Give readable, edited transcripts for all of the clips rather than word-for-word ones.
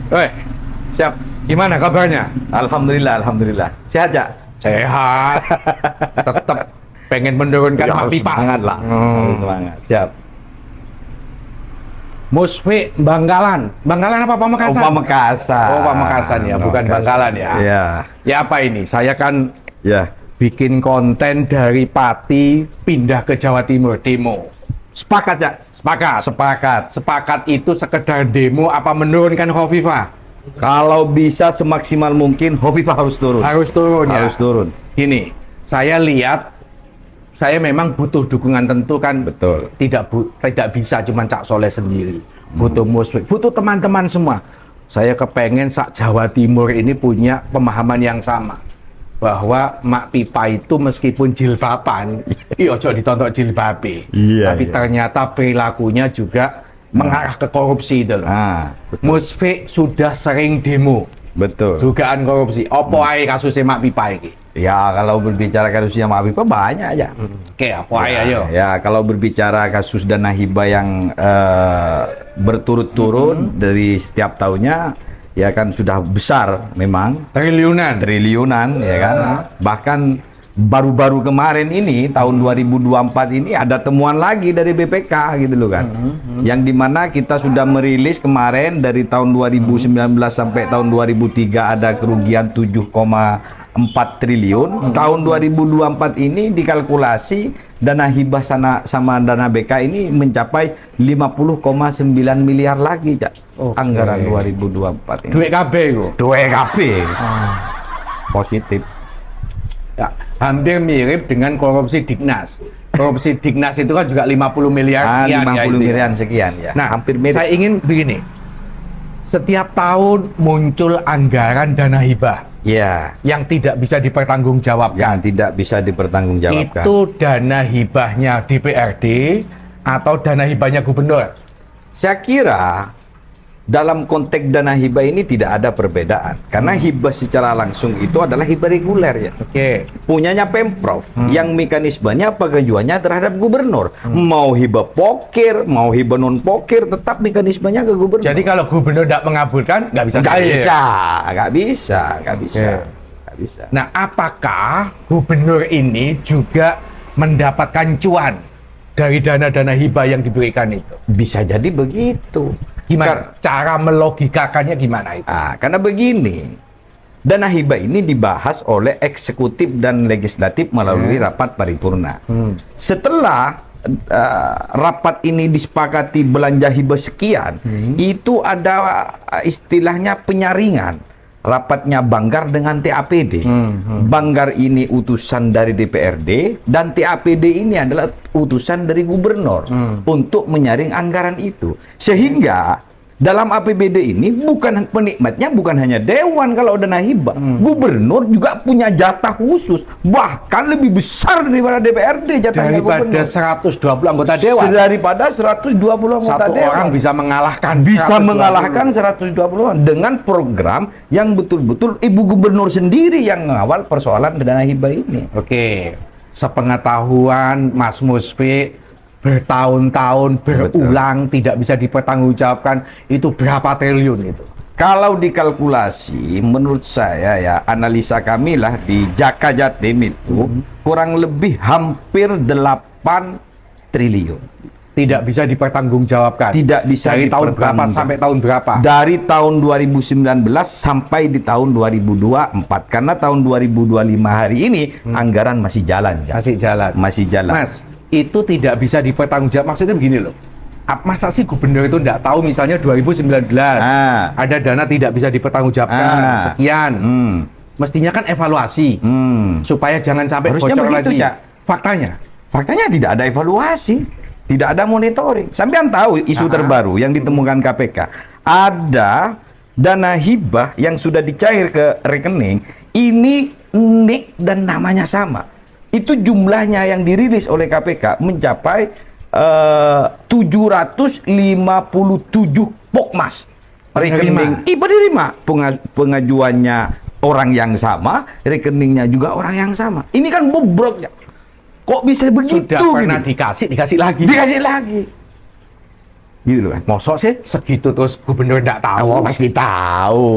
Weh, Siap. gimana kabarnya? Alhamdulillah, alhamdulillah. Sehat ya? Sehat. Tetap pengen menurunkan Ya, Mak harus Pipa. semangat lah. Harus semangat. Siap. Musfi Bangkalan. Bangkalan apa Pamekasan? Oh, Pamekasan. Oh, Pamekasan ya, bukan Bangkalan ya. Iya. Ya apa ini? Saya kan Ya. bikin konten dari Pati pindah ke Jawa Timur demo. Sepakat ya? Sepakat. Sepakat. Sepakat itu sekedar demo apa menurunkan Khofifah? Kalau bisa semaksimal mungkin Khofifah harus turun. Harus turun ya. Harus turun. Gini, saya lihat, saya memang butuh dukungan tentu kan. Betul. Tidak bisa cuma Cak Soleh sendiri. Butuh Musfi, butuh teman-teman semua. Saya kepengen sak Jawa Timur ini punya pemahaman yang sama. Bahwa Mak Pipa itu meskipun jilbaban, ojo ditonton jilbabe. Iya, Tapi iya. ternyata perilakunya juga mengarah ke korupsi itu loh. Ah, betul. Musfi sudah sering demo Betul. dugaan korupsi. Apa ae kasusnya Mak Pipa ini? Ya, kalau berbicara kasusnya Mak Pipa banyak aja. Oke, apa ae ayo. Ya, kalau berbicara kasus dana hibah yang berturut-turut dari setiap tahunnya, ya kan sudah besar memang, Triliunan. triliunan, ya kan. Bahkan baru-baru kemarin ini, tahun 2024 ini ada temuan lagi dari BPK gitu loh kan. Yang dimana kita sudah merilis kemarin dari tahun 2019 sampai tahun 2003 ada kerugian 7,4 triliun. Tahun 2024 ini dikalkulasi dana hibah sama dana BK ini mencapai 50,9 miliar lagi, Cak. Oke. Anggaran 2024 ini. Duit KB itu. Duit KB. Positif. Ya, hampir mirip dengan korupsi Dignas. Korupsi Dignas itu kan juga 50 miliar sekian 50 ya, itu ya. miliar sekian ya. Nah, hampir mirip. saya ingin begini. Setiap tahun muncul anggaran dana hibah Ya, yang tidak bisa dipertanggungjawabkan. yang tidak bisa dipertanggungjawabkan. Itu dana hibahnya DPRD atau dana hibahnya gubernur? Saya kira dalam konteks dana hibah ini tidak ada perbedaan. Karena hibah secara langsung itu adalah hibah reguler ya. Oke. Punyanya Pemprov, yang mekanismenya pengajuannya terhadap gubernur. Mau hibah pokir, mau hibah non pokir, tetap mekanismenya ke gubernur. Jadi kalau gubernur tidak mengabulkan, nggak bisa. nggak cair. bisa, nggak bisa, nggak bisa, Oke. nggak bisa. Nah, apakah gubernur ini juga mendapatkan cuan dari dana-dana hibah yang diberikan itu? Bisa jadi begitu. Gimana? Cara melogikakannya gimana itu? Karena begini, dana hibah ini dibahas oleh eksekutif dan legislatif melalui rapat paripurna. Setelah rapat ini disepakati belanja hibah sekian, itu ada istilahnya penyaringan. Rapatnya Banggar dengan TAPD. Banggar ini utusan dari DPRD dan TAPD ini adalah utusan dari gubernur untuk menyaring anggaran itu. Sehingga dalam APBD ini bukan penikmatnya bukan hanya dewan kalau dana hibah. Gubernur juga punya jatah khusus, bahkan lebih besar daripada DPRD jatahnya Daripada gubernur. 120 anggota dewan. Daripada 120 anggota Satu dewan. orang bisa mengalahkan Bisa 120. mengalahkan 120 orang dengan program yang betul-betul ibu gubernur sendiri yang mengawal persoalan dana hibah ini. Oke, sepengetahuan Mas Musfi, bertahun-tahun berulang tidak bisa dipertanggungjawabkan, itu berapa triliun itu? Kalau dikalkulasi, menurut saya ya, analisa kami lah di Jaka Jatim itu kurang lebih hampir 8 triliun. Tidak bisa dipertanggungjawabkan. Tidak bisa Dari tahun berapa dipertanggungjawabkan. sampai tahun berapa? Dari tahun 2019 sampai di tahun 2024. Karena tahun 2025 hari ini anggaran masih jalan. Jak. Masih jalan. Masih jalan. Mas, itu tidak bisa dipertanggungjawabkan. Maksudnya begini loh. Masa sih gubernur itu tidak tahu misalnya 2019 ada dana tidak bisa dipertanggungjawabkan sekian. Mestinya kan evaluasi supaya jangan sampai Harusnya bocor begitu, lagi. Cak. Faktanya tidak ada evaluasi, tidak ada monitoring. Sampean tahu isu terbaru yang ditemukan KPK, ada dana hibah yang sudah dicair ke rekening ini nik dan namanya sama. Itu jumlahnya yang dirilis oleh KPK mencapai 757 pokmas rekening. Penerima pengajuannya orang yang sama, rekeningnya juga orang yang sama. Ini kan bobrok. Kok bisa begitu? Sudah pernah gitu? dikasih lagi. Dikasih lagi. Gitu loh kan. Mosok sih segitu terus gubernur nggak tahu? Oh, pasti tahu,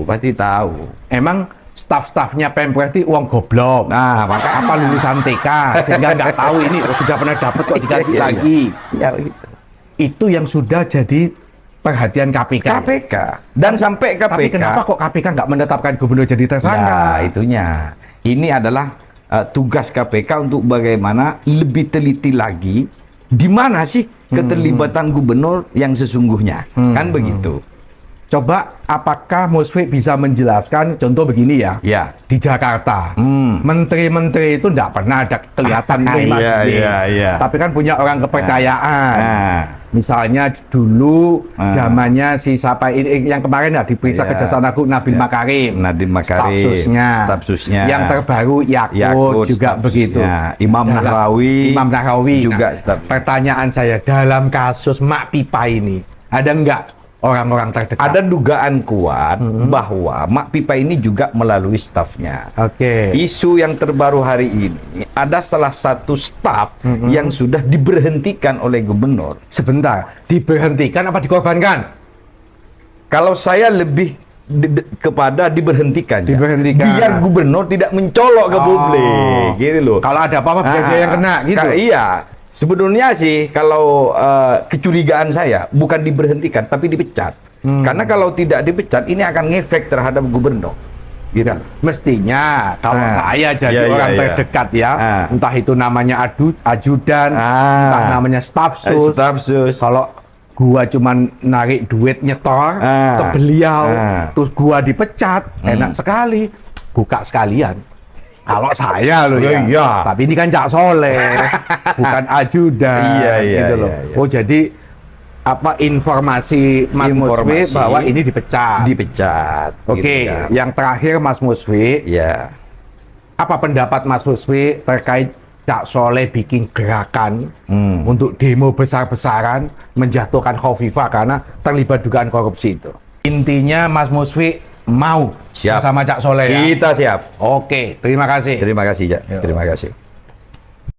pasti tahu. Emang staf-stafnya Pemprov itu uang goblok. Nah, maka Apa lulusan TK sehingga nggak tahu ini sudah pernah dapat kok dikasih Iya, iya. lagi. Ya, gitu. Itu yang sudah jadi perhatian KPK. KPK dan sampai KPK. Tapi kenapa kok KPK nggak menetapkan gubernur jadi tersangka? Nah, itunya. Ini adalah tugas KPK untuk bagaimana lebih teliti lagi di mana sih keterlibatan gubernur yang sesungguhnya. Kan begitu. Coba apakah Musfik bisa menjelaskan contoh begini ya? Ya. Di Jakarta, menteri-menteri itu nggak pernah ada kelihatan terima Iya, duit. iya, iya. Tapi kan punya orang kepercayaan. Nah, Misalnya dulu zamannya si siapa ini yang kemarin ya diperiksa Iya. Kejaksaan Agung Nabil Makarim. Nadiem Makarim, Staf susnya. Yang terbaru Yakut juga staf begitu. susnya. Imam Dalam- Nahrawi Imam Nahrawi juga Nah, staf. pertanyaan saya dalam kasus Mak Pipa ini ada nggak orang-orang terdekat? Ada dugaan kuat bahwa Mak Pipa ini juga melalui stafnya. Oke. Isu yang terbaru hari ini ada salah satu staf yang sudah diberhentikan oleh gubernur. Sebentar, diberhentikan apa dikorbankan? Kalau saya lebih kepada diberhentikan, ya. Diberhentikan. Biar gubernur tidak mencolok ke Oh. publik, gitu loh. Kalau ada apa-apa biar dia yang kena gitu. Iya. Sebenarnya sih kalau kecurigaan saya bukan diberhentikan tapi dipecat. Karena kalau tidak dipecat ini akan ngefek terhadap gubernur. Gitu. Mestinya kalau saya jadi Iya, orang iya, iya. terdekat ya, entah itu namanya ajudan, Ah. entah namanya staf sus. Staf sus. Kalau gua cuman narik duit nyetor Ah. ke beliau, Ah. terus gua dipecat, enak sekali, buka sekalian. Kalau saya loh ya, Iya. tapi ini kan Cak Soleh, bukan ajudan, Iya, iya, gitu loh. iya, iya. Oh jadi apa informasi Mas Musfi bahwa ini dipecat. Dipecat. Oke, gitu kan. yang terakhir Mas Musfi, Ya. apa pendapat Mas Musfi terkait Cak Soleh bikin gerakan untuk demo besar-besaran menjatuhkan Khofifah karena terlibat dugaan korupsi itu? Intinya Mas Musfi mau Siap. bersama Cak Soleh ya? Kita siap. Oke, terima kasih. Terima kasih, Jak. Yo. Terima kasih.